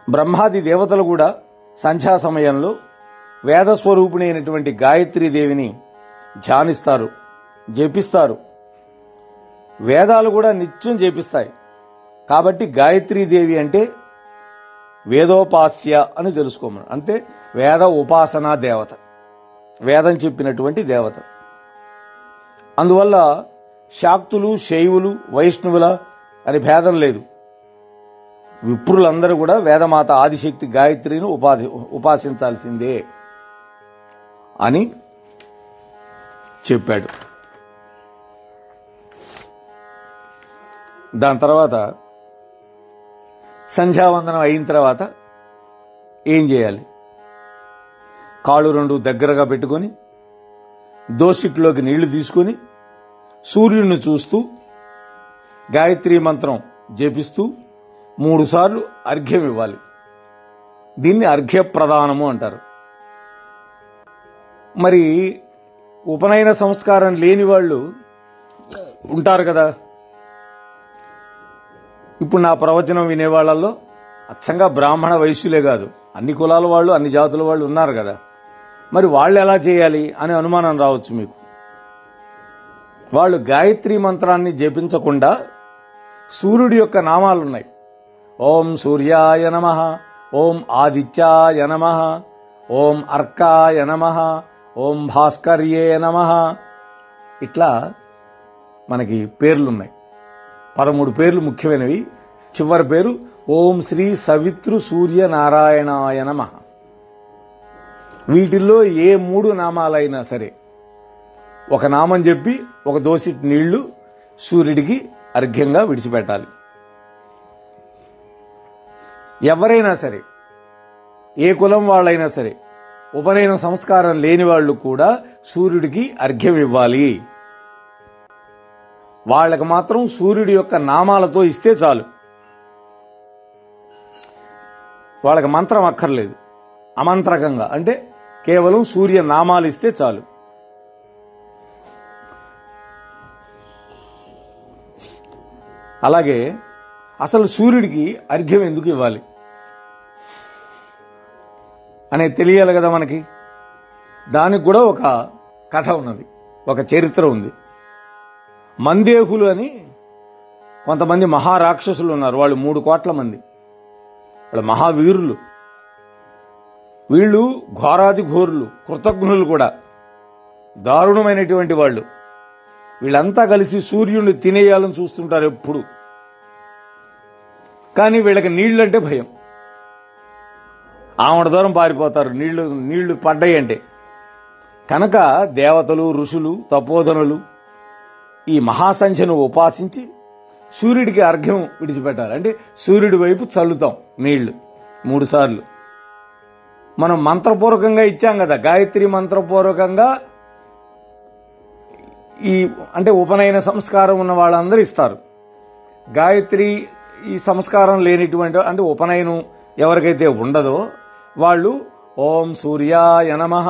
బ్రహ్మాది దేవతలు కూడా సంధ్యా సమయంలో వేదస్వరూపిణి అయినటువంటి గాయత్రీదేవిని ధ్యానిస్తారు, జపిస్తారు. వేదాలు కూడా నిత్యం జపిస్తాయి. కాబట్టి గాయత్రీదేవి అంటే వేదోపాస్య అని తెలుసుకోమని, అంటే వేద ఉపాసనా దేవత, వేదం చెప్పినటువంటి దేవత. అందువల్ల శాక్తులు, శైవులు, వైష్ణవుల అని భేదం లేదు. విప్రులందరూ కూడా వేదమాత ఆదిశక్తి గాయత్రిని ఉపాసించాల్సిందే అని చెప్పాడు. దాని తర్వాత సంధ్యావందనం అయిన తర్వాత ఏం చేయాలి? కాళ్ళు రెండు దగ్గరగా పెట్టుకొని దోసిట్లోకి నీళ్లు తీసుకొని సూర్యుడిని చూస్తూ గాయత్రీ మంత్రం జపిస్తూ 3 సార్లు అర్ఘ్యం ఇవ్వాలి. దీన్ని అర్ఘ్యప్రదానము అంటారు. మరి ఉపనయన సంస్కారం లేని వాళ్ళు ఉంటారు కదా. ఇప్పుడు నా ప్రవచనం వినేవాళ్లలో అచ్చంగా బ్రాహ్మణ వైశ్యులే కాదు, అన్ని కులాల వాళ్ళు, అన్ని జాతుల వాళ్ళు ఉన్నారు కదా. మరి వాళ్ళు ఎలా చేయాలి అని అనుమానం రావచ్చు మీకు. వాళ్ళు గాయత్రీ మంత్రాన్ని జపించకుండా సూర్యుడి యొక్క నామాలున్నాయి. ఓం సూర్యాయ నమః, ఓం ఆదిత్యాయ నమః, ఓం అర్కాయ నమః, ఓం భాస్కర్యే నమః, ఇట్లా మనకి పేర్లున్నాయి. 13 పేర్లు ముఖ్యమైనవి. చివరి పేరు ఓం శ్రీ సవితృ సూర్య నారాయణాయ నమః. వీటిల్లో ఏ 3 నామాలైనా సరే ఒక నామం చెప్పి ఒక దోసిటి నీళ్లు సూర్యుడికి అర్ఘ్యంగా విడిచిపెట్టాలి. ఎవరైనా సరే, ఏ కులం వాళ్ళైనా సరే, ఉపనయన సంస్కారం లేని వాళ్ళు కూడా సూర్యుడికి అర్ఘ్యం ఇవ్వాలి. వాళ్ళకి మాత్రం సూర్యుడి యొక్క నామాలతో ఇస్తే చాలు. వాళ్ళకి మంత్రం అక్కర్లేదు. అమంత్రకంగా అంటే కేవలం సూర్య నామాలు ఇస్తే చాలు. అలాగే అసలు సూర్యుడికి అర్ఘ్యం ఎందుకు ఇవ్వాలి అనేది తెలియాలి కదా మనకి. దానికి కూడా ఒక కథ ఉన్నది, ఒక చరిత్ర ఉంది. మందేహులు అని కొంతమంది మహారాక్షసులు ఉన్నారు. వాళ్ళు 3 కోట్ల మంది. వాళ్ళు మహావీరులు. వీళ్ళు ఘోరాది ఘోరులు, కృతజ్ఞులు కూడా, దారుణమైనటువంటి వాళ్ళు. వీళ్ళంతా కలిసి సూర్యుడిని తినేయాలని చూస్తుంటారు ఎప్పుడు. కానీ వీళ్ళకి నీళ్లంటే భయం. ఆవిడ దూరం పారిపోతారు నీళ్లు పడ్డాయి అంటే. కనుక దేవతలు, ఋషులు, తపోధనులు ఈ మహాసంఖ్యను ఉపాసించి సూర్యుడికి అర్ఘ్యం విడిచిపెట్టాలి. అంటే సూర్యుడి వైపు చల్లుతాం నీళ్లు 3 సార్లు. మనం మంత్రపూర్వకంగా ఇచ్చాం కదా, గాయత్రి మంత్రపూర్వకంగా అంటే ఉపనయన సంస్కారం ఉన్న వాళ్ళందరూ ఇస్తారు. గాయత్రి ఈ సంస్కారం లేనిటువంటి, అంటే ఉపనయనం ఎవరికైతే ఉండదో వాళ్ళు ఓం సూర్యాయ నమః,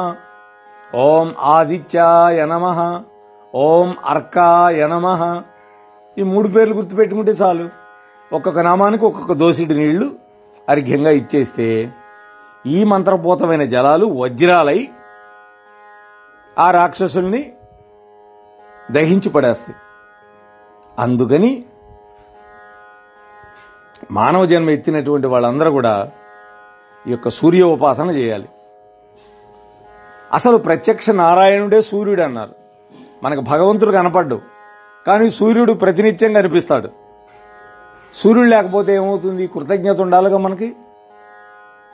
ఓం ఆదిత్యాయ నమః, ఓం అర్కాయ నమః, ఈ 3 పేర్లు గుర్తుపెట్టుకుంటే చాలు. ఒక్కొక్క నామానికి ఒక్కొక్క దోసిటి నీళ్లు అర్ఘ్యంగా ఇచ్చేస్తే ఈ మంత్రపూతమైన జలాలు వజ్రాలై ఆ రాక్షసుల్ని దహించి పడేస్తాయి. అందుకని మానవ జన్మ ఎత్తినటువంటి వాళ్ళందరూ కూడా ఈ యొక్క సూర్య ఉపాసన చేయాలి. అసలు ప్రత్యక్ష నారాయణుడే సూర్యుడు అన్నారు. మనకు భగవంతుడు కనపడ్డు, కానీ సూర్యుడు ప్రతినిత్యం కనిపిస్తాడు. సూర్యుడు లేకపోతే ఏమవుతుంది? కృతజ్ఞత ఉండాలిగా మనకి.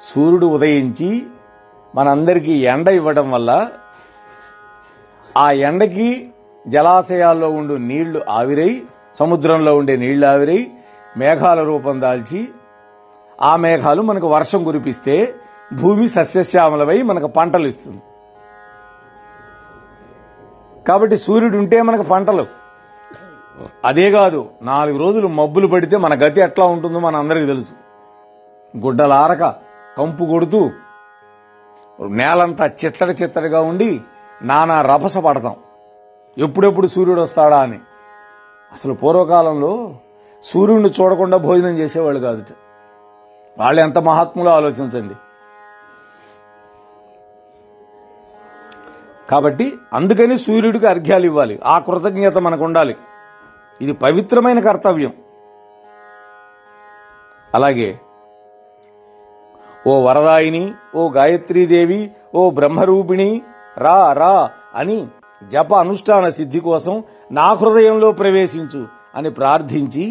సూర్యుడు ఉదయించి మనందరికీ ఎండ ఇవ్వడం వల్ల ఆ ఎండకి జలాశయాల్లో ఉండే నీళ్లు ఆవిరై, సముద్రంలో ఉండే నీళ్లు ఆవిరై మేఘాల రూపం దాల్చి ఆ మేఘాలు మనకు వర్షం కురిపిస్తే భూమి సస్యశ్యామలమై మనకు పంటలు ఇస్తుంది. కాబట్టి సూర్యుడు ఉంటే మనకు పంటలు. అదే కాదు, 4 రోజులు మబ్బులు పడితే మన గతి ఎట్లా ఉంటుందో మన అందరికీ తెలుసు. గుడ్డలారక కంపు కొడుతూ నేలంతా చిత్తడి చిత్తడిగా ఉండి నానా రభస పడతాం, ఎప్పుడెప్పుడు సూర్యుడు వస్తాడా అని. అసలు పూర్వకాలంలో సూర్యుడిని చూడకుండా భోజనం చేసేవాళ్ళు కాదు. వాళ్ళు ఎంత మహాత్ములో ఆలోచించండి. కాబట్టి అందుకని సూర్యుడికి అర్ఘ్యాలు ఇవ్వాలి. ఆ కృతజ్ఞత మనకు ఉండాలి. ఇది పవిత్రమైన కర్తవ్యం. అలాగే ఓ వరదాయిని, ఓ గాయత్రీదేవి, ఓ బ్రహ్మరూపిణి రా రా అని జప అనుష్ఠాన సిద్ధి కోసం నా హృదయంలో ప్రవేశించు అని ప్రార్థించి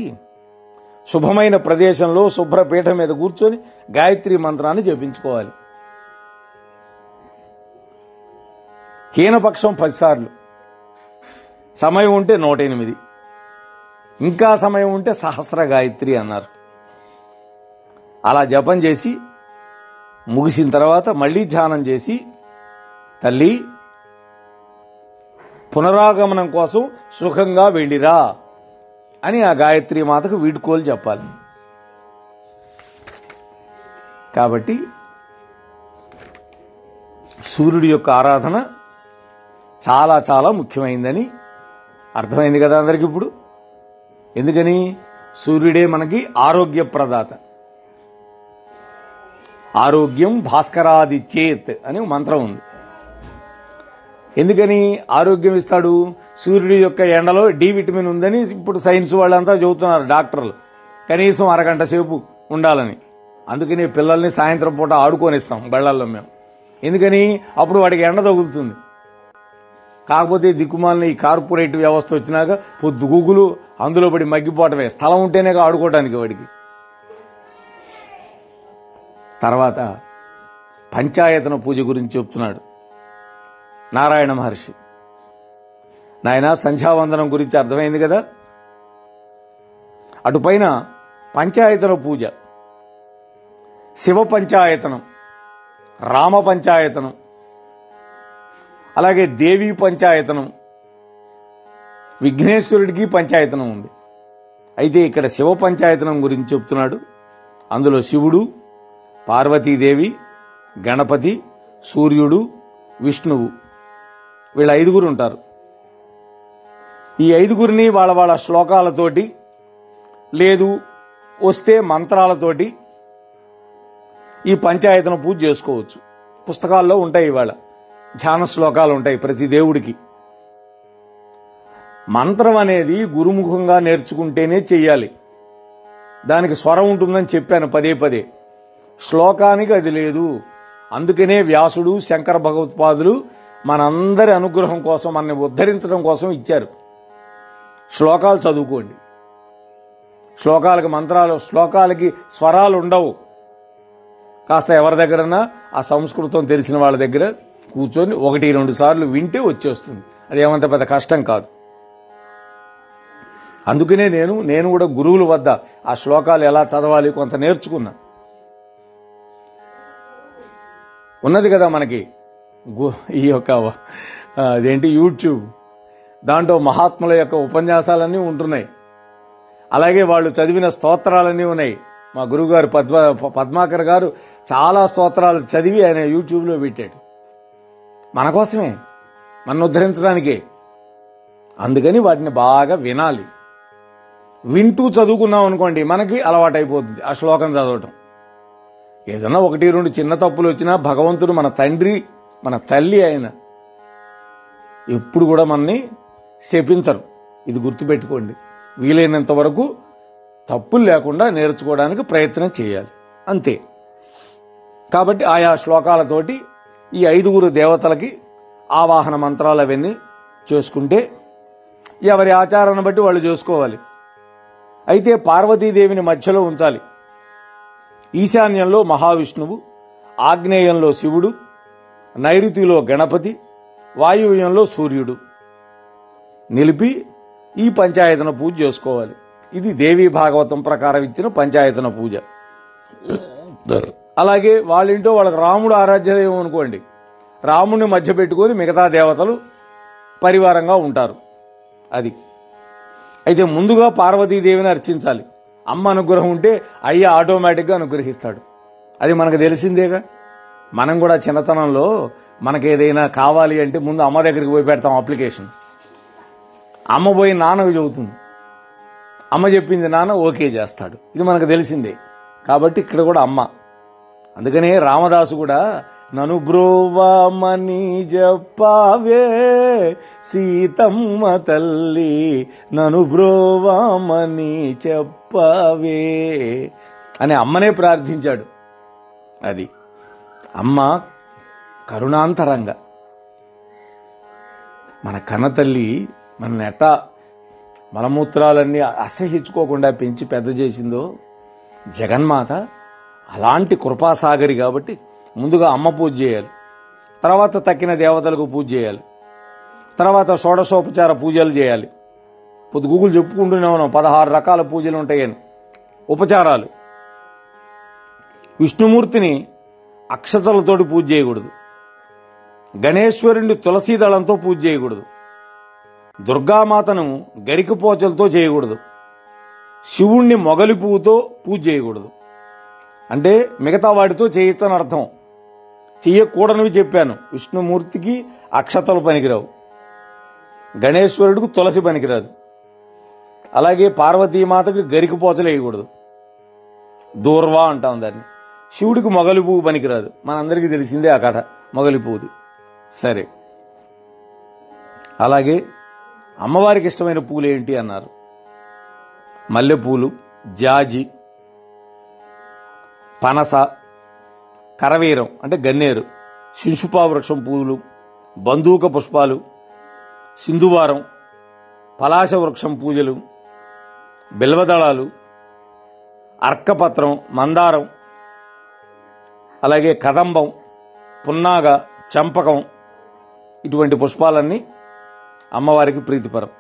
శుభమైన ప్రదేశంలో శుభ్రపీఠం మీద కూర్చొని గాయత్రి మంత్రాన్ని జపించుకోవాలి. హీనపక్షం 10 సార్లు, సమయం ఉంటే 108, ఇంకా సమయం ఉంటే సహస్ర గాయత్రి అన్నారు. అలా జపం చేసి ముగిసిన తర్వాత మళ్ళీ ధ్యానం చేసి, తల్లి పునరాగమనం కోసం సుఖంగా వెళ్ళిరా అని ఆ గాయత్రి మాతకు వీడ్కోలు చెప్పాలి. కాబట్టి సూర్యుడి యొక్క ఆరాధన చాలా చాలా ముఖ్యమైందని అర్థమైంది కదా అందరికి ఇప్పుడు. ఎందుకని? సూర్యుడే మనకి ఆరోగ్య ప్రదాత. ఆరోగ్యం భాస్కరాదిచ్చేత్ అని మంత్రం ఉంది. ఎందుకని ఆరోగ్యం ఇస్తాడు? సూర్యుడి యొక్క ఎండలో డి విటమిన్ ఉందని ఇప్పుడు సైన్స్ వాళ్ళంతా చెబుతున్నారు, డాక్టర్లు. కనీసం అరగంట సేపు ఉండాలని. అందుకని పిల్లల్ని సాయంత్రం పూట ఆడుకొనిస్తాం బళ్ళల్లో మేము. ఎందుకని? అప్పుడు వాడికి ఎండ తగులుతుంది. కాకపోతే దిక్కుమాలిన ఈ కార్పొరేట్ వ్యవస్థ వచ్చినాక పొద్దు గూగులు అందులో పడి మగ్గిపోవటమే. స్థలం ఉంటేనే ఆడుకోవడానికి వాడికి. తర్వాత పంచాయతన పూజ గురించి చెప్తున్నాడు నారాయణ మహర్షి. నాయన సంధ్యావందనం గురించి అర్థమైంది కదా. అటుపైన పంచాయతన పూజ, శివ పంచాయతనం, రామ పంచాయతనం, అలాగే దేవీ పంచాయతనం, విఘ్నేశ్వరుడికి పంచాయతనం ఉంది. అయితే ఇక్కడ శివ పంచాయతనం గురించి చెప్తున్నాడు. అందులో శివుడు, పార్వతీదేవి, గణపతి, సూర్యుడు, విష్ణువు, వీళ్ళ 5గురు ఉంటారు. ఈ 5గురిని వాళ్ళ వాళ్ళ శ్లోకాలతోటి, లేదు వస్తే మంత్రాలతోటి ఈ పంచాయతన పూజ చేసుకోవచ్చు. పుస్తకాల్లో ఉంటాయి, ఇవాళ ధ్యాన శ్లోకాలు ఉంటాయి ప్రతి దేవుడికి. మంత్రం అనేది గురుముఖంగా నేర్చుకుంటేనే చెయ్యాలి. దానికి స్వరం ఉంటుందని చెప్పాను పదే పదే. శ్లోకానికి అది లేదు. అందుకనే వ్యాసుడు, శంకర భగవత్పాదులు మనందరి అనుగ్రహం కోసం, మనని ఉద్ధరించడం కోసం ఇచ్చారు. శ్లోకాలు చదువుకోండి. శ్లోకాలకి స్వరాలు ఉండవు. కాస్త ఎవరి దగ్గరన్నా ఆ సంస్కృతం తెలిసిన వాళ్ళ దగ్గర కూర్చొని 1-2 సార్లు వింటే వచ్చేస్తుంది. అదేమంత పెద్ద కష్టం కాదు. అందుకనే నేను కూడా గురువుల వద్ద ఆ శ్లోకాలు ఎలా చదవాలి కొంత నేర్చుకున్నా. ఉన్నది కదా మనకి ఈ యొక్క అదేంటి యూట్యూబ్, దాంట్లో మహాత్ముల యొక్క ఉపన్యాసాలన్నీ ఉంటున్నాయి. అలాగే వాళ్ళు చదివిన స్తోత్రాలన్నీ ఉన్నాయి. మా గురువుగారు పద్మాకర్ గారు చాలా స్తోత్రాలు చదివి ఆయన యూట్యూబ్లో పెట్టాడు. మన కోసమే, మన ఉద్ధరించడానికే. అందుకని వాటిని బాగా వినాలి. వింటూ చదువుకున్నాం అనుకోండి, మనకి అలవాటైపోతుంది ఆ శ్లోకం చదవటం. ఏదన్నా 1-2 చిన్న తప్పులు వచ్చినా భగవంతుడు మన తండ్రి, మన తల్లి ఆయన ఎప్పుడు కూడా మనని శపించరు. ఇది గుర్తుపెట్టుకోండి. వీలైనంత వరకు తప్పులు లేకుండా నేర్చుకోవడానికి ప్రయత్నం చేయాలి, అంతే. కాబట్టి ఆయా శ్లోకాలతోటి ఈ 5గురు దేవతలకి ఆవాహన మంత్రాలు అవన్నీ చేసుకుంటే ఎవరి ఆచారాన్ని బట్టి వాళ్ళు చేసుకోవాలి. అయితే పార్వతీదేవిని మధ్యలో ఉంచాలి. ఈశాన్యంలో మహావిష్ణువు, ఆగ్నేయంలో శివుడు, నైరుతిలో గణపతి, వాయువ్యంలో సూర్యుడు నిలిపి ఈ పంచాయతన పూజ చేసుకోవాలి. ఇది దేవీ భాగవతం ప్రకారం ఇచ్చిన పంచాయతన పూజ. అలాగే వాళ్ళింటో వాళ్ళకి రాముడు ఆరాధ్యదేవం అనుకోండి, రాముడిని మధ్య పెట్టుకొని మిగతా దేవతలు పరివారంగా ఉంటారు. అది అయితే ముందుగా పార్వతీదేవిని అర్చించాలి. అమ్మ అనుగ్రహం ఉంటే అయ్య ఆటోమేటిక్గా అనుగ్రహిస్తాడు. అది మనకు తెలిసిందేగా. మనం కూడా చిన్నతనంలో మనకేదైనా కావాలి అంటే ముందు అమ్మ దగ్గరికి పోయి పెడతాం అప్లికేషన్. అమ్మ పోయి నాన్నకు చెబుతుంది, అమ్మ చెప్పింది నాన్న ఓకే చేస్తాడు. ఇది మనకు తెలిసిందే. కాబట్టి ఇక్కడ కూడా అమ్మ. అందుకనే రామదాసు కూడా నను బ్రోవామని జపావే సీతమ్మ తల్లి నను బ్రోవామని చెప్పవే అని అమ్మనే ప్రార్థించాడు. అది అమ్మ కరుణాంతరంగా. మన కన్నతల్లి మనల్ని ఎట్టా మలమూత్రాలన్నీ అసహించుకోకుండా పెంచి పెద్ద చేసిందో జగన్మాత, అలాంటి కృపాసాగరి. కాబట్టి ముందుగా అమ్మ పూజ చేయాలి, తర్వాత తక్కిన దేవతలకు పూజ చేయాలి, తర్వాత షోడశోపచార పూజలు చేయాలి. పొద్దుగూకులు చెప్పుకుంటూనే ఉన్నాం 16 రకాల పూజలు ఉంటాయని. ఉపచారాలు: విష్ణుమూర్తిని అక్షతలతోటి పూజ చేయకూడదు, గణేశ్వరుణ్ణి తులసీ దళంతో పూజ చేయకూడదు, దుర్గామాతను గరికపోచలతో చేయకూడదు, శివుణ్ణి మొగలి పువ్వుతో పూజ చేయకూడదు. అంటే మిగతా వాటితో చేయొచ్చని అర్థం. చెయ్యకూడనివి చెప్పాను. విష్ణుమూర్తికి అక్షతలు పనికిరావు, గణేశ్వరుడికి తులసి పనికిరాదు, అలాగే పార్వతీమాతకి గరికపోచలు వేయకూడదు, దూర్వా అంటాం దాన్ని. శివుడికి మొగలి పువ్వు పనికిరాదు, మనందరికీ తెలిసిందే ఆ కథ మొగలి పువ్వుది. సరే, అలాగే అమ్మవారికి ఇష్టమైన పూలు ఏంటి అన్నారు. మల్లెపూలు, జాజి, పనస, కరవీరం అంటే గన్నేరు, శింశుపా వృక్షం పూలు, బంధూక పుష్పాలు, సింధువారం, పలాశ వృక్షం పూజలు, బిల్వదళాలు, అర్కపత్రం, మందారం, అలాగే కదంబం, పున్నాగ, చంపకం, ఇటువంటి పుష్పాలన్నీ అమ్మవారికి ప్రీతిపరం.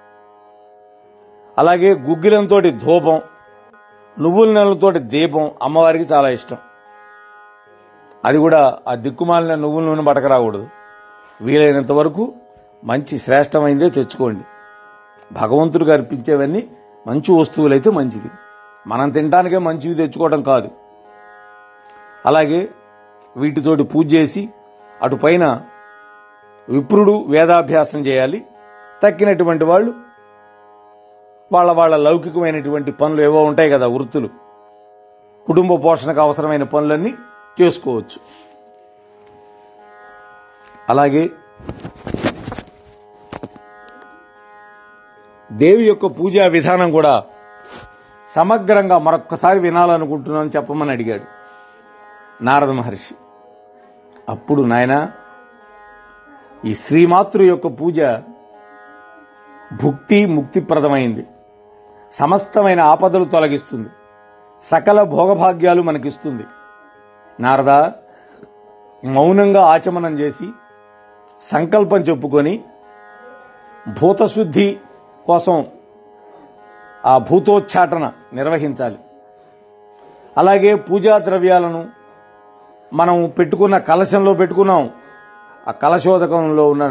అలాగే గుగ్గిలంతో ధూపం, నువ్వుల నూనెలతోటి దీపం అమ్మవారికి చాలా ఇష్టం. అది కూడా ఆ దిక్కుమాలిన నువ్వుల నూనె పట్టకరాకూడదు. వీలైనంత వరకు మంచి శ్రేష్టమైందే తెచ్చుకోండి. భగవంతుడికి అర్పించేవన్నీ మంచి వస్తువులైతే మంచిది, మనం తినడానికే మంచివి తెచ్చుకోవడం కాదు. అలాగే వీటితోటి పూజ చేసి అటుపైన విప్రుడు వేదాభ్యాసం చేయాలి. తక్కినటువంటి వాళ్ళు వాళ్ళ లౌకికమైనటువంటి పనులు ఏవో ఉంటాయి కదా, వృత్తులు, కుటుంబ పోషణకు అవసరమైన పనులన్నీ చేసుకోవచ్చు. అలాగే దేవి యొక్క పూజా విధానం కూడా సమగ్రంగా మరొక్కసారి వినాలనుకుంటున్నాను, చెప్పమని అడిగాడు నారద మహర్షి. అప్పుడు నాయన, ఈ శ్రీమాతృ యొక్క పూజ భుక్తి ముక్తిప్రదమైంది, సమస్తమైన ఆపదలు తొలగిస్తుంది, సకల భోగభాగ్యాలు మనకిస్తుంది. నారద, మౌనంగా ఆచమనం చేసి సంకల్పం చెప్పుకొని భూతశుద్ధి కోసం ఆ భూతోచ్చాటన నిర్వహించాలి. అలాగే పూజా ద్రవ్యాలను మనం పెట్టుకున్న కలశంలో పెట్టుకున్నాం, ఆ కలశోదకంలో ఉన్న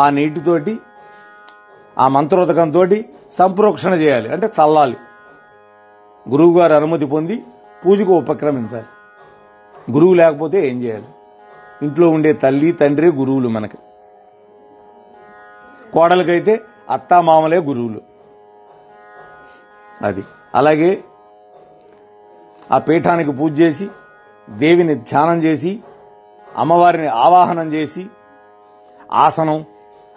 ఆ నీటితోటి, ఆ మంత్రోదకంతో సంప్రోక్షణ చేయాలి, అంటే చల్లాలి. గురువుగారు అనుమతి పొంది పూజకు ఉపక్రమించాలి. గురువు లేకపోతే ఏం చేయాలి? ఇంట్లో ఉండే తల్లి తండ్రి గురువులు మనకి. కోడలకైతే అత్తా మామలే గురువులు. అది అలాగే ఆ పీఠానికి పూజ చేసి, దేవిని ధ్యానం చేసి, అమ్మవారిని ఆవాహనం చేసి, ఆసనం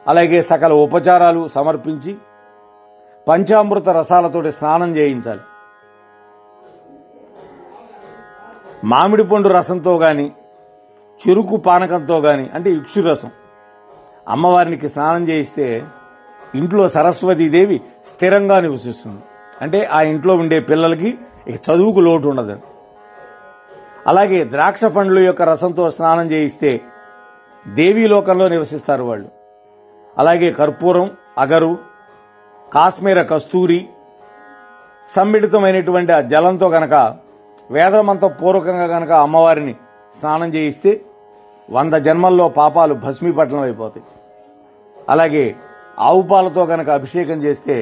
అలాగే సకల ఉపచారాలు సమర్పించి పంచామృత రసాలతోటి స్నానం చేయించాలి. మామిడి పండు రసంతో గాని, చెరుకు పానకంతో గాని, అంటే ఇక్షు రసం అమ్మవారికి స్నానం చేయిస్తే ఇంట్లో సరస్వతీదేవి స్థిరంగా నివసిస్తుంది. అంటే ఆ ఇంట్లో ఉండే పిల్లలకి ఇక చదువుకు లోటు ఉండదు. అలాగే ద్రాక్ష పండ్ల యొక్క రసంతో స్నానం చేయిస్తే దేవీ లోకంలో నివసిస్తారు వాళ్ళు. అలాగే కర్పూరం, అగరు, కాశ్మీర కస్తూరి సమ్మిళితమైనటువంటి ఆ జలంతో గనక వేదమంత పూర్వకంగా గనక అమ్మవారిని స్నానం చేయిస్తే 100 జన్మల్లో పాపాలు భస్మీపట్నం అయిపోతాయి. అలాగే ఆవు పాలతో గనక అభిషేకం చేస్తే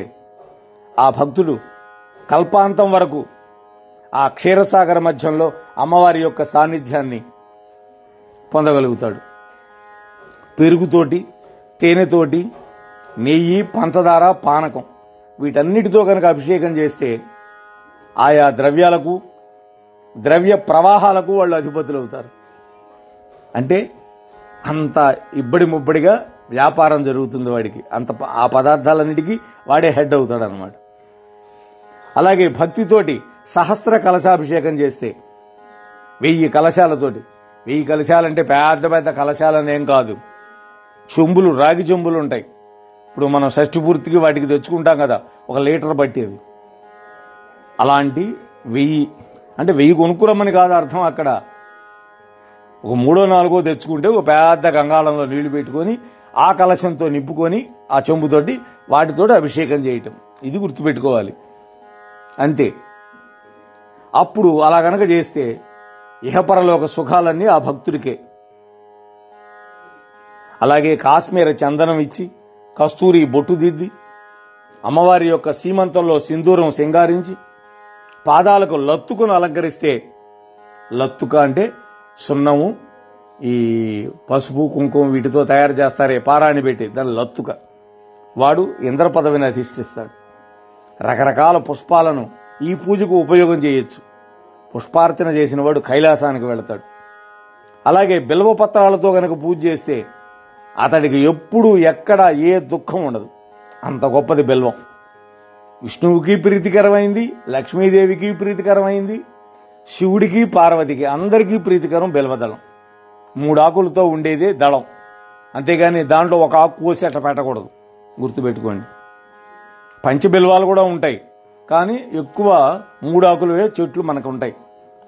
ఆ భక్తుడు కల్పాంతం వరకు ఆ క్షీరసాగర మధ్యంలో అమ్మవారి యొక్క సాన్నిధ్యాన్ని పొందగలుగుతాడు. పెరుగుతోటి, తేనెతోటి, నెయ్యి, పంచదార, పానకం వీటన్నిటితో కనుక అభిషేకం చేస్తే ఆయా ద్రవ్యాలకు ద్రవ్య ప్రవాహాలకు వాళ్ళు అధిపతులు అవుతారు. అంటే అంత ఇబ్బడి ముబ్బడిగా వ్యాపారం జరుగుతుంది వాడికి. ఆ పదార్థాలన్నిటికీ వాడే హెడ్ అవుతాడు అనమాట. అలాగే భక్తితోటి సహస్ర కలశాభిషేకం చేస్తే 1000 కలశాలతోటి, 1000 కలశాలంటే పెద్ద పెద్ద కలశాలనేం కాదు, చెంబులు, రాగి చెంబులు ఉంటాయి. ఇప్పుడు మనం షష్ఠి పూర్తికి వాటికి తెచ్చుకుంటాం కదా, 1 లీటర్ పట్టేది. అలాంటి 1000 అంటే 1000 కొనుక్కురమ్మని కాదు అర్థం. అక్కడ ఒక 3 4 తెచ్చుకుంటే ఒక పెద్ద గంగాళంలో నీళ్లు పెట్టుకొని ఆ కలశంతో నింపుకొని ఆ చెంబుతోటి వాటితోటి అభిషేకం చేయటం, ఇది గుర్తుపెట్టుకోవాలి అంతే. అప్పుడు అలా గనక చేస్తే ఇహపరలోక సుఖాలన్నీ ఆ భక్తుడికే. అలాగే కాశ్మీర చందనం ఇచ్చి, కస్తూరి బొట్టు దిద్ది, అమ్మవారి యొక్క సీమంతంలో సింధూరం సింగారించి, పాదాలకు లత్తుకును అలంకరిస్తే, లత్తుక అంటే సున్నము, ఈ పసుపు కుంకుమ వీటితో తయారు చేస్తారే పారాణి పెట్టి, దాని లత్తుక. వాడు ఇంద్ర పదవిని అధిష్ఠిస్తాడు. రకరకాల పుష్పాలను ఈ పూజకు ఉపయోగం చేయొచ్చు. పుష్పార్చన చేసిన వాడు కైలాసానికి వెళతాడు. అలాగే బిల్వపత్రాలతో గనక పూజ చేస్తే అతడికి ఎప్పుడు ఎక్కడ ఏ దుఃఖం ఉండదు. అంత గొప్పది బిల్వం. విష్ణువుకి ప్రీతికరమైంది, లక్ష్మీదేవికి ప్రీతికరమైంది, శివుడికి పార్వతికి అందరికీ ప్రీతికరం బిల్వదళం. 3 ఆకులతో ఉండేదే దళం, అంతేగాని దాంట్లో ఒక ఆకు కోసి అట్లా పెట్టకూడదు, గుర్తుపెట్టుకోండి. పంచబిల్వాలు కూడా ఉంటాయి, కానీ ఎక్కువ 3 ఆకులవే చెట్లు మనకు ఉంటాయి.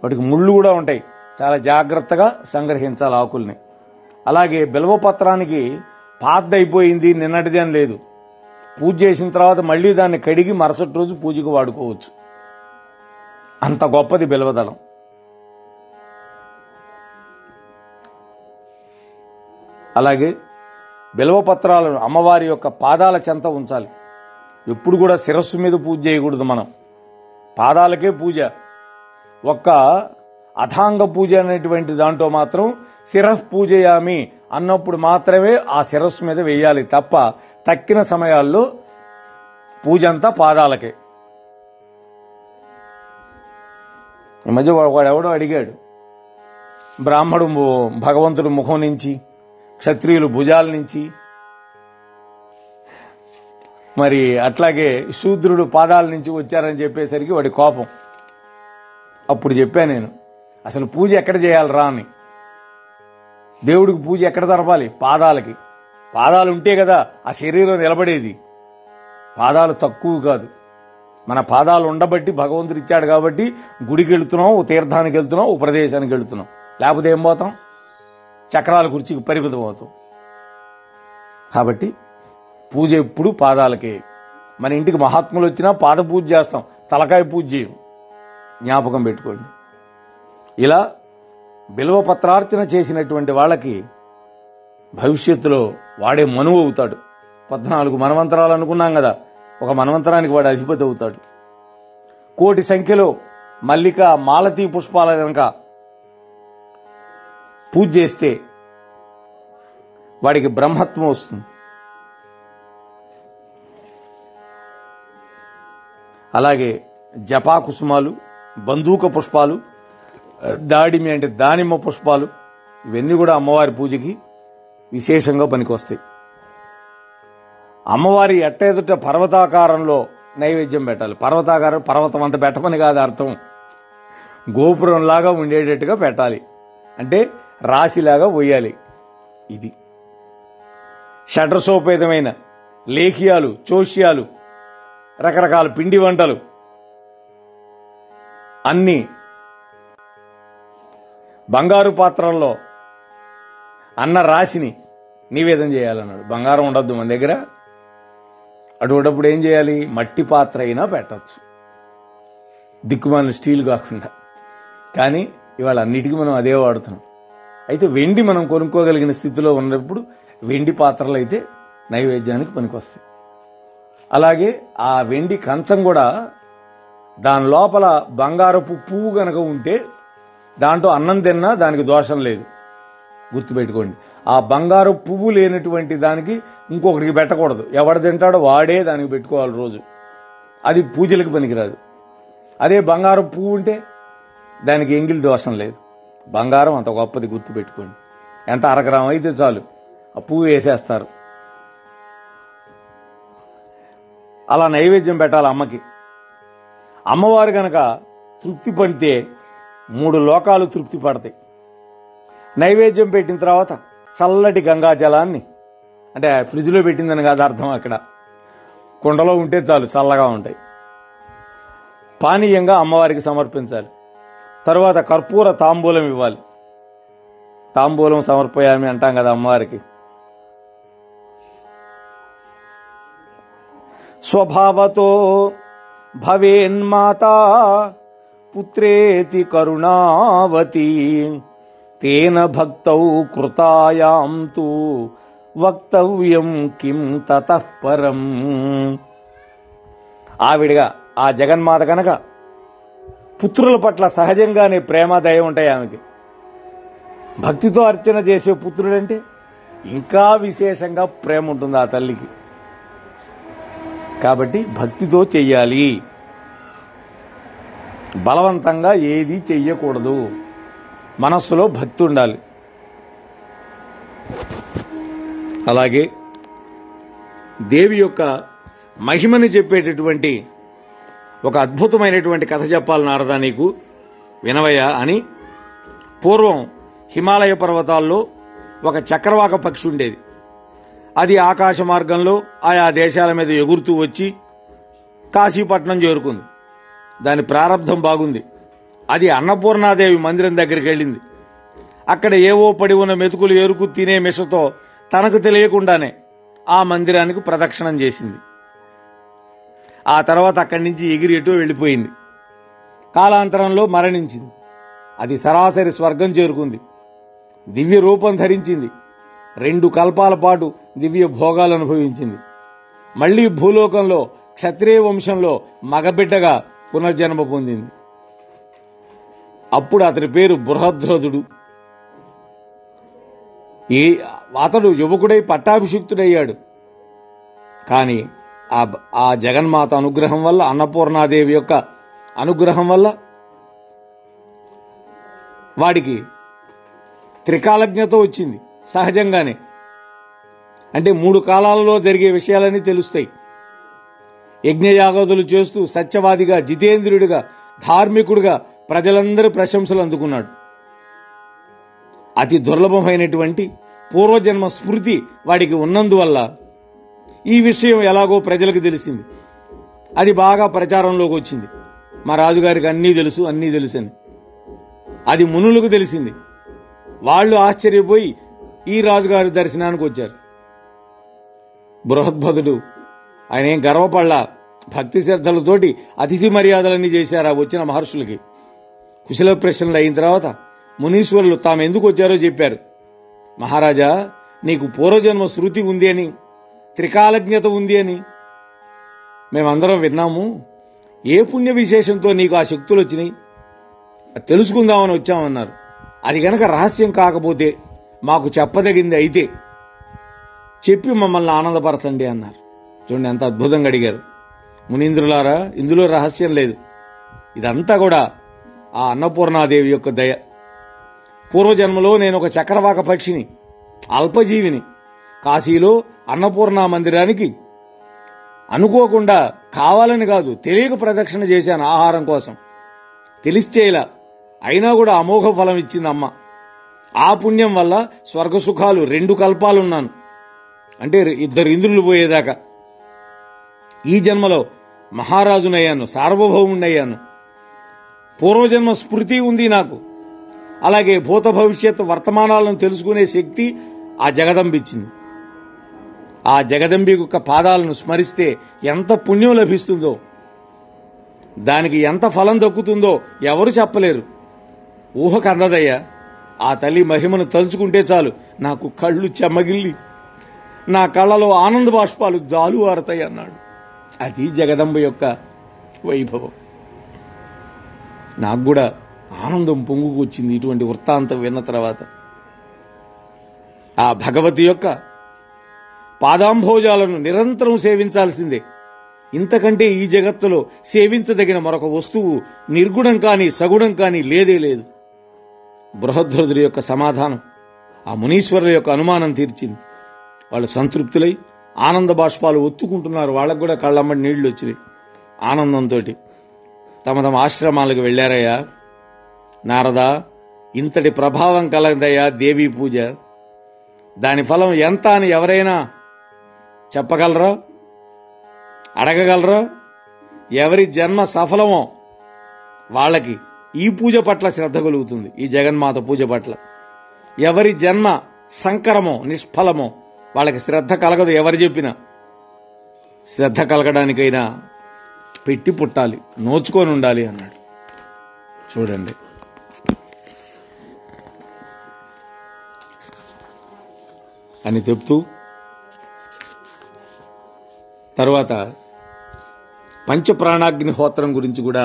వాటికి ముళ్ళు కూడా ఉంటాయి, చాలా జాగ్రత్తగా సంగ్రహించాలి ఆకుల్ని. అలాగే బిల్వపత్రానికి పాతదైపోయింది నిన్నటిది అని లేదు. పూజ చేసిన తర్వాత మళ్ళీ దాన్ని కడిగి మరుసటి రోజు పూజకు వాడుకోవచ్చు. అంత గొప్పది బిల్వదళం. అలాగే బిల్వపత్రాలను అమ్మవారి యొక్క పాదాల చెంత ఉంచాలి. ఎప్పుడు కూడా శిరస్సు మీద పూజ చేయకూడదు మనం, పాదాలకే పూజ. ఒక్క అథాంగ పూజ అనేటువంటి దాంట్లో మాత్రం శిరః పూజయామి అన్నప్పుడు మాత్రమే ఆ శిరస్సు మీద వేయాలి తప్ప తక్కిన సమయాల్లో పూజ అంతా పాదాలకే. ఈ మధ్య వాడెవడో అడిగాడు, బ్రాహ్మడు భగవంతుడు ముఖం నుంచి, క్షత్రియులు భుజాల నుంచి, మరి అట్లాగే శూద్రుడు పాదాల నుంచి వచ్చారని చెప్పేసరికి వాడి కోపం. అప్పుడు చెప్పాను నేను, అసలు పూజ ఎక్కడ చేయాలరా అని. దేవుడికి పూజ ఎక్కడ జరపాలి? పాదాలకి. పాదాలు ఉంటే కదా ఆ శరీరం నిలబడేది. పాదాలు తక్కువ కాదు, మన పాదాలు ఉండబట్టి భగవంతుడు ఇచ్చాడు కాబట్టి గుడికి వెళుతున్నాం, ఓ తీర్థానికి వెళ్తున్నాం, ఓ ప్రదేశానికి వెళుతున్నాం. లేకపోతే ఏం పోతాం? చక్రాల కుర్చీకి పరిమితం అవుతాం. కాబట్టి పూజ ఎప్పుడు పాదాలకే. మన ఇంటికి మహాత్ములు వచ్చినా పాద పూజ చేస్తాం, తలకాయ పూజ చేయం, జ్ఞాపకం పెట్టుకోండి. ఇలా బిల్వపత్రార్చన చేసినటువంటి వాళ్ళకి భవిష్యత్తులో వాడే మనువు అవుతాడు. 14 మన్వంతరాలు అనుకున్నాం కదా, ఒక మన్వంతరానికి వాడు అధిపతి అవుతాడు. 1,000,000 సంఖ్యలో మల్లిక మాలతీ పుష్పాల కనుక పూజ చేస్తే వాడికి బ్రహ్మత్వం వస్తుంది. అలాగే జపా కుసుమాలు, బందూక పుష్పాలు, దాడిమి అంటే దానిమ్మ పుష్పాలు, ఇవన్నీ కూడా అమ్మవారి పూజకి విశేషంగా పనికొస్తాయి. అమ్మవారి ఎట్ట ఎదుట పర్వతాకారంలో నైవేద్యం పెట్టాలి. పర్వతాకారం పర్వతం అంత పెట్టమని కాదు అర్థం, గోపురంలాగా ఉండేటట్టుగా పెట్టాలి, అంటే రాశిలాగా పోయాలి. ఇది షడ్రసోపేతమైన లేఖ్యాలు, చోష్యాలు, రకరకాల పిండి వంటలు అన్నీ బంగారు పాత్రల్లో అన్న రాశిని నివేదన చేయాలన్నాడు. బంగారం ఉండొద్దు మన దగ్గర. అటువంటిప్పుడు ఏం చేయాలి? మట్టి పాత్ర అయినా పెట్టచ్చు, దిక్కుమాలిన స్టీల్ కాకుండా. కానీ ఇవాళ అన్నిటికీ మనం అదే వాడుతున్నాం. అయితే వెండి మనం కొనుక్కోగలిగిన స్థితిలో ఉన్నప్పుడు వెండి పాత్రలు అయితే నైవేద్యానికి పనికొస్తాయి. అలాగే ఆ వెండి కంచం కూడా దాని లోపల బంగారపు పువ్వు గనక ఉంటే దాంట్లో అన్నం తిన్నా దానికి దోషం లేదు, గుర్తుపెట్టుకోండి. ఆ బంగారు పువ్వు లేనటువంటి దానికి ఇంకొకటికి పెట్టకూడదు. ఎవడు తింటాడో వాడే దానికి పెట్టుకోవాలి రోజు, అది పూజలకు పనికిరాదు. అదే బంగారు పువ్వు ఉంటే దానికి ఎంగిలి దోషం లేదు. బంగారం అంత గొప్పది, గుర్తుపెట్టుకోండి. ఎంత అరగ్రామం అయితే చాలు, ఆ పువ్వు వేసేస్తారు. అలా నైవేద్యం పెట్టాలి అమ్మకి. అమ్మవారు గనక తృప్తి పడితే 3 లోకాలు తృప్తి పడతాయి. నైవేద్యం పెట్టిన తర్వాత చల్లటి గంగా జలాన్ని, అంటే ఫ్రిడ్జ్లో పెట్టిందని కాదు అర్థం, అక్కడ కుండలో ఉంటే చాలు, చల్లగా ఉంటాయి, పానీయంగా అమ్మవారికి సమర్పించాలి. తరువాత కర్పూర తాంబూలం ఇవ్వాలి. తాంబూలం సమర్పయామి అంటాం కదా అమ్మవారికి. స్వభావతో భవేన్మాతా పుత్రేతి కరుణావతి తేన భక్తౌ కృతాయాం తు వక్తవ్యం కిం తతః పరం. ఆవిడగా ఆ జగన్మాత కనుక పుత్రుల పట్ల సహజంగానే ప్రేమ దయ ఉంటాయి ఆమెకి. భక్తితో అర్చన చేసే పుత్రుడంటే ఇంకా విశేషంగా ప్రేమ ఉంటుంది ఆ తల్లికి. కాబట్టి భక్తితో చెయ్యాలి, బలవంతంగా ఏది చెయ్యకూడదు, మనస్సులో భక్తి ఉండాలి. అలాగే దేవి యొక్క మహిమని చెప్పేటటువంటి ఒక అద్భుతమైనటువంటి కథ చెప్పాలి నారదా నీకు, వినవయ్యా అని. పూర్వం హిమాలయ పర్వతాల్లో ఒక చక్రవాక పక్షి ఉండేది. అది ఆకాశ మార్గంలో ఆయా దేశాల మీద ఎగురుతూ వచ్చి కాశీపట్నం చేరుకుంది. దాని ప్రారంధం బాగుంది. అది అన్నపూర్ణాదేవి మందిరం దగ్గరికి వెళ్ళింది. అక్కడ ఏవో పడి ఉన్న మెతుకులు ఏరుకు తినే మిషతో తనకు తెలియకుండానే ఆ మందిరానికి ప్రదక్షిణం చేసింది. ఆ తర్వాత అక్కడి నుంచి ఎగిరి ఎటో వెళ్ళిపోయింది. కాలాంతరంలో మరణించింది. అది సరాసరి స్వర్గం చేరుకుంది. దివ్య రూపం ధరించింది. 2 కల్పాల పాటు దివ్య భోగాలు అనుభవించింది. మళ్లీ భూలోకంలో క్షత్రియ వంశంలో మగబిడ్డగా పునర్జన్మ పొందింది. అప్పుడు అతని పేరు బృహద్రథుడు. అతడు యువకుడై పట్టాభిషిక్తుడయ్యాడు. కానీ ఆ జగన్మాత అనుగ్రహం వల్ల, అన్నపూర్ణాదేవి యొక్క అనుగ్రహం వల్ల వాడికి త్రికాలజ్ఞత వచ్చింది సహజంగానే. అంటే 3 కాలాలలో జరిగే విషయాలన్నీ తెలుస్తాయి. యజ్ఞయాగాదులు చేస్తూ సత్యవాదిగా, జితేంద్రుడిగా, ధార్మికుడిగా ప్రజలందరి ప్రశంసలు అందుకున్నాడు. అతి దుర్లభమైనటువంటి పూర్వజన్మ స్మృతి వాడికి ఉన్నందువల్ల ఈ విషయం ఎలాగో ప్రజలకు తెలిసింది. అది బాగా ప్రచారంలోకి వచ్చింది. మా రాజుగారికి అన్నీ తెలుసని. అది మునులకు తెలిసింది. వాళ్ళు ఆశ్చర్యపోయి ఈ రాజుగారి దర్శనానికి వచ్చారు. బృహద్భదుడు ఆయన ఏం గర్వపడలా. భక్తి శ్రద్ధలతోటి అతిథి మర్యాదలన్నీ చేశారు ఆ వచ్చిన మహర్షులకి. కుశల ప్రశ్నలు అయిన తర్వాత మునీశ్వరులు తాము ఎందుకు వచ్చారో చెప్పారు. మహారాజా, నీకు పూర్వజన్మ శృతి ఉంది అని, త్రికాలజ్ఞత ఉంది అని మేమందరం విన్నాము. ఏ పుణ్య విశేషంతో నీకు ఆ శక్తులు వచ్చినాయి తెలుసుకుందామని వచ్చామన్నారు. అది గనక రహస్యం కాకపోతే మాకు చెప్పదగింది అయితే చెప్పి మమ్మల్ని ఆనందపరచండి అన్నారు. చూడండి ఎంత అద్భుతంగా అడిగారు. మునీంద్రులారా, ఇందులో రహస్యం లేదు. ఇదంతా కూడా ఆ అన్నపూర్ణాదేవి యొక్క దయ. పూర్వజన్మలో నేను ఒక చక్రవాక పక్షిని, అల్పజీవిని. కాశీలో అన్నపూర్ణ మందిరానికి అనుకోకుండా, కావాలని కాదు, తెలియక ప్రదక్షిణ చేశాను ఆహారం కోసం. తెలిసిచేయలా, అయినా కూడా అమోఘ ఫలం ఇచ్చింది అమ్మ. ఆ పుణ్యం వల్ల స్వర్గసుఖాలు 2 కల్పాలున్నాను, అంటే 2 ఇంద్రులు పోయేదాకా. ఈ జన్మలో మహారాజునయ్యాను, సార్వభౌముడయ్యాను. పూర్వజన్మ స్మృతి ఉంది నాకు. అలాగే భూత భవిష్యత్ వర్తమానాలను తెలుసుకునే శక్తి ఆ జగదంబిచ్చింది. ఆ జగదంబి యొక్క పాదాలను స్మరిస్తే ఎంత పుణ్యం లభిస్తుందో, దానికి ఎంత ఫలం దక్కుతుందో ఎవరు చెప్పలేరు. ఊహకు అందదయ్యా. ఆ తల్లి మహిమను తలుచుకుంటే చాలు నాకు కళ్ళు చెమ్మగిల్లి నా కళ్ళలో ఆనంద బాష్పాలు జాలువారతాయి అన్నాడు. అది జగదంబ యొక్క వైభవం. నాకు కూడా ఆనందం పొంగుకొచ్చింది ఇటువంటి వృత్తాంతం విన్న తర్వాత. ఆ భగవతి యొక్క పాదాంభోజాలను నిరంతరం సేవించాల్సిందే. ఇంతకంటే ఈ జగత్తులో సేవించదగిన మరొక వస్తువు నిర్గుణం కాని సగుణం కాని లేదే లేదు. బృహద్రథుడి యొక్క సమాధానం ఆ మునీశ్వరుల యొక్క అనుమానం తీర్చింది. వాళ్ళు సంతృప్తులై ఆనంద బాష్పాలు ఒత్తుకుంటున్నారు. వాళ్ళకు కూడా కళ్ళమ్మడి నీళ్లు వచ్చినాయి. ఆనందంతో తమ తమ ఆశ్రమాలకు వెళ్ళారయ్యా. నారదా, ఇంతటి ప్రభావం కలదయ్యా దేవీ పూజ. దాని ఫలం ఎంత అని ఎవరైనా చెప్పగలరా? అడగగలరా? ఎవరి జన్మ సఫలమో వాళ్ళకి ఈ పూజ పట్ల శ్రద్ధ కలుగుతుంది. ఈ జగన్మాత పూజ పట్ల ఎవరి జన్మ సంకరమో నిష్ఫలమో వాళ్ళకి శ్రద్ధ కలగదు. ఎవరు చెప్పినా శ్రద్ధ కలగడానికైనా పెట్టి పుట్టాలి, నోచుకొని ఉండాలి అన్నాడు. చూడండి, అని చెప్తూ తర్వాత పంచప్రాణాగ్నిహోత్రం గురించి కూడా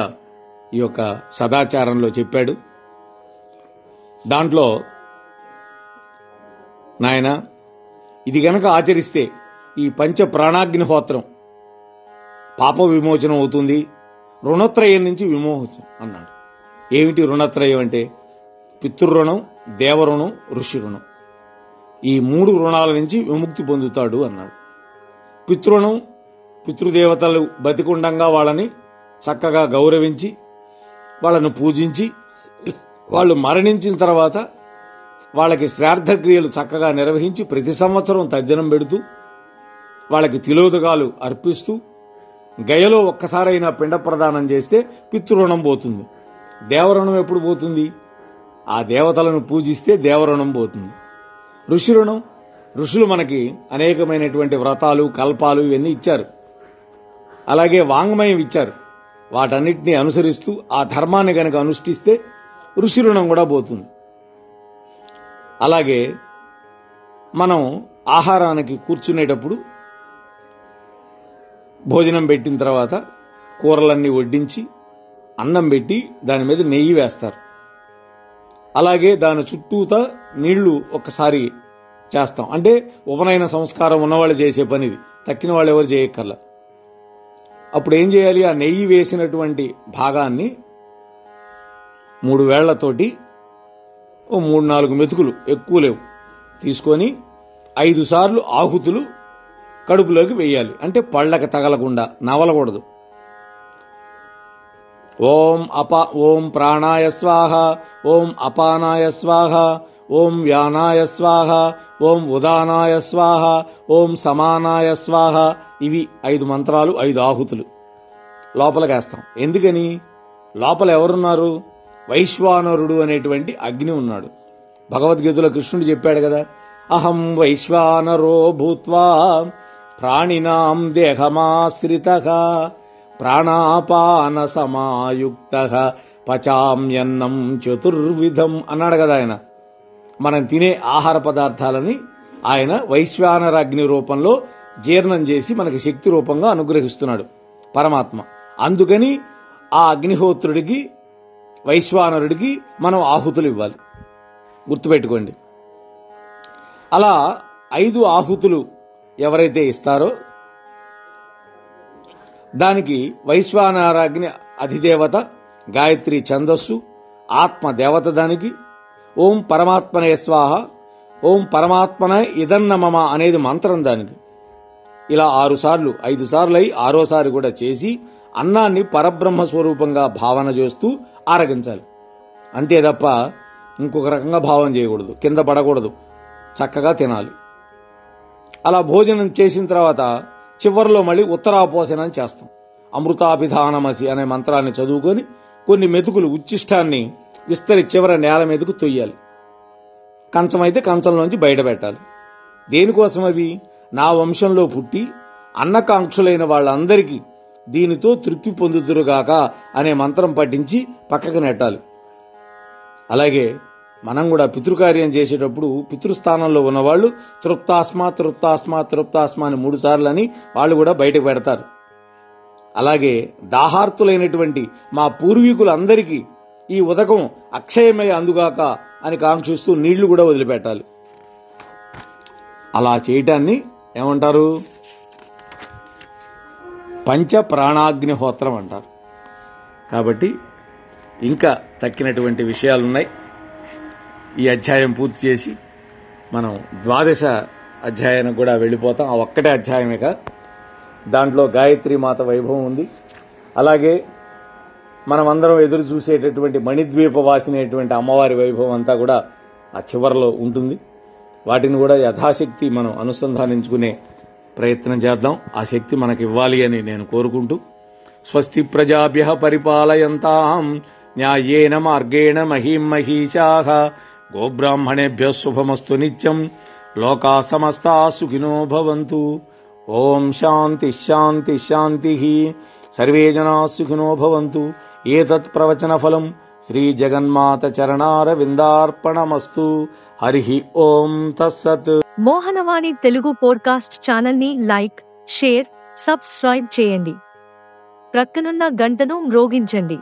ఈ యొక్క సదాచారంలో చెప్పాడు. దాంట్లో నాయన ఇది గనక ఆచరిస్తే ఈ పంచ ప్రాణాగ్నిహోత్రం పాప విమోచనం అవుతుంది, రుణత్రయం నుంచి విమోచనం అన్నాడు. ఏమిటి రుణత్రయం అంటే? పితృరుణం, దేవరుణం, ఋషి రుణం. ఈ 3 రుణాల నుంచి విముక్తి పొందుతాడు అన్నాడు. పితృరుణం, పితృదేవతలు బతికుండంగా వాళ్ళని చక్కగా గౌరవించి వాళ్ళను పూజించి వాళ్ళు మరణించిన తర్వాత వాళ్ళకి శ్రాద్ధక్రియలు చక్కగా నిర్వహించి ప్రతి సంవత్సరం తద్దినం పెడుతూ వాళ్ళకి తిలోదకాలు అర్పిస్తూ గయలో ఒక్కసారైనా పిండ ప్రదానం చేస్తే పితృరుణం పోతుంది. దేవరుణం ఎప్పుడు పోతుంది? ఆ దేవతలను పూజిస్తే దేవరుణం పోతుంది. ఋషి రుణం, ఋషులు మనకి అనేకమైనటువంటి వ్రతాలు కల్పాలు ఇవన్నీ ఇచ్చారు. అలాగే వాంగ్మయం ఇచ్చారు. వాటన్నిటినీ అనుసరిస్తూ ఆ ధర్మాన్ని గనక అనుష్ఠిస్తే ఋషి రుణం కూడా పోతుంది. అలాగే మనం ఆహారానికి కూర్చునేటప్పుడు భోజనం పెట్టిన తర్వాత కూరలన్నీ వడ్డించి అన్నం పెట్టి దాని మీద నెయ్యి వేస్తారు. అలాగే దాని చుట్టూతా నీళ్లు ఒక్కసారి చేస్తాం. అంటే ఉపనయన సంస్కారం ఉన్నవాళ్ళు చేసే పనిది, తక్కిన వాళ్ళు ఎవరు చేయక్కర్లా. అప్పుడు ఏం చేయాలి? ఆ నెయ్యి వేసినటువంటి భాగాన్ని 3 వేళ్లతోటి 3-4 మెతుకులు, ఎక్కువ లేవు, తీసుకొని 5 సార్లు ఆహుతులు కడుపులోకి వేయాలి. అంటే పళ్ళకి తగలకుండా, నవలకూడదు. ఓం ప్రాణాయ స్వాహ, ఓం అపానాయ స్వాహ, ఓం వ్యానాయ స్వాహ, ఓం ఉదానాయ స్వాహ, ఓం సమానాయ స్వాహ. ఇవి 5 మంత్రాలు, 5 ఆహుతులు లోపలికేస్తాం. ఎందుకని? లోపల ఎవరున్నారు? వైశ్వానరుడు అనేటువంటి అగ్ని ఉన్నాడు. భగవద్గీతలో కృష్ణుడు చెప్పాడు కదా, అహం వైశ్వానరో భూత్వా ప్రాణినాం దేహమాశ్రితః ప్రాణాపాన సమాయుక్తః పచామ్యన్నం చతుర్విధం అన్నాడు కదా ఆయన. మనం తినే ఆహార పదార్థాలని ఆయన వైశ్వానరాగ్ని రూపంలో జీర్ణం చేసి మనకి శక్తి రూపంగా అనుగ్రహిస్తున్నాడు పరమాత్మ. అందుకని ఆ అగ్నిహోత్రుడికి, వైశ్వానరుడికి మనం ఆహుతులు ఇవ్వాలి. గుర్తుపెట్టుకోండి. అలా 5 ఆహుతులు ఎవరైతే ఇస్తారో దానికి వైశ్వానరాగ్ని అధిదేవత గాయత్రి ఛందస్సు, ఆత్మ దేవత దానికి ఓం పరమాత్మనే స్వాహ, ఓం పరమాత్మన ఇదన్న మమ అనేది మంత్రం దానికి. ఇలా 6 సార్లు, 5 సార్లు అయి 6వసారి కూడా చేసి అన్నాన్ని పరబ్రహ్మ స్వరూపంగా భావన చేస్తూ ఆరగించాలి. అంతే తప్ప ఇంకొక రకంగా భావన చేయకూడదు, కింద పడకూడదు, చక్కగా తినాలి. అలా భోజనం చేసిన తర్వాత చివరిలో మళ్ళీ ఉత్తరాపోసనం చేస్తాం. అమృతాభిధానమసి అనే మంత్రాన్ని చదువుకొని కొన్ని మెతుకులు ఉచ్చిష్టాన్ని విస్తరి చివర నేల మీదకు తొయ్యాలి. కంచం అయితే కంచంలోంచి బయట పెట్టాలి. దేనికోసం అవి? నా వంశంలో పుట్టి అన్నకాంక్షులైన వాళ్ళందరికీ దీనితో తృప్తి పొందుతురుగాక అనే మంత్రం పఠించి పక్కకు నెట్టాలి. అలాగే మనం కూడా పితృకార్యం చేసేటప్పుడు పితృస్థానంలో ఉన్నవాళ్ళు తృప్తాస్మా తృప్తాస్మా తృప్తాస్మా అని 3 సార్లు అని వాళ్ళు కూడా బయటకు పెడతారు. అలాగే దాహార్తులైనటువంటి మా పూర్వీకులందరికీ ఈ ఉదకం అక్షయమై అందుగాక అని కాంక్షిస్తూ నీళ్లు కూడా వదిలిపెట్టాలి. అలా చేయటాన్ని ఏమంటారు? పంచ ప్రాణాగ్నిహోత్రం అంటారు. కాబట్టి ఇంకా తక్కినటువంటి విషయాలున్నాయి. ఈ అధ్యాయం పూర్తి చేసి మనం ద్వాదశ అధ్యాయానికి కూడా వెళ్ళిపోతాం. ఆ ఒక్కటే అధ్యాయమే కాదు, దాంట్లో గాయత్రీ మాత వైభవం ఉంది. అలాగే మనమందరం ఎదురు చూసేటటువంటి మణిద్వీపవాసినటువంటి అమ్మవారి వైభవం అంతా కూడా ఆ చివరిలో ఉంటుంది. వాటిని కూడా యథాశక్తి మనం అనుసంధానించుకునే ప్రయత్నం చేద్దాం. ఆ శక్తి మనకి ఇవ్వాలి అని నేను కోరుకుంటూ, స్వస్తి ప్రజాభ్యః పరిపాలయంతాం న్యాయేన మార్గేణ మహీం మహీషాః గోబ్రాహ్మణేభ్యః శుభమస్తు నిత్యం లోకా సమస్తా సుఖినో భవంతు. ఓం శాంతి శాంతి శాంతి. సర్వే జనా సుఖినో భవంతు. ఏతత్ ప్రవచన ఫలం శ్రీ జగన్మాత చరణారవిందార్పణమస్తు. హరి ఓం తస్సత్. మోహనవాణి తెలుగు పోడ్కాస్ట్ ఛానల్ ని లైక్, షేర్, సబ్స్క్రైబ్ చేయండి. ప్రక్కనున్న గంటను మ్రోగించండి.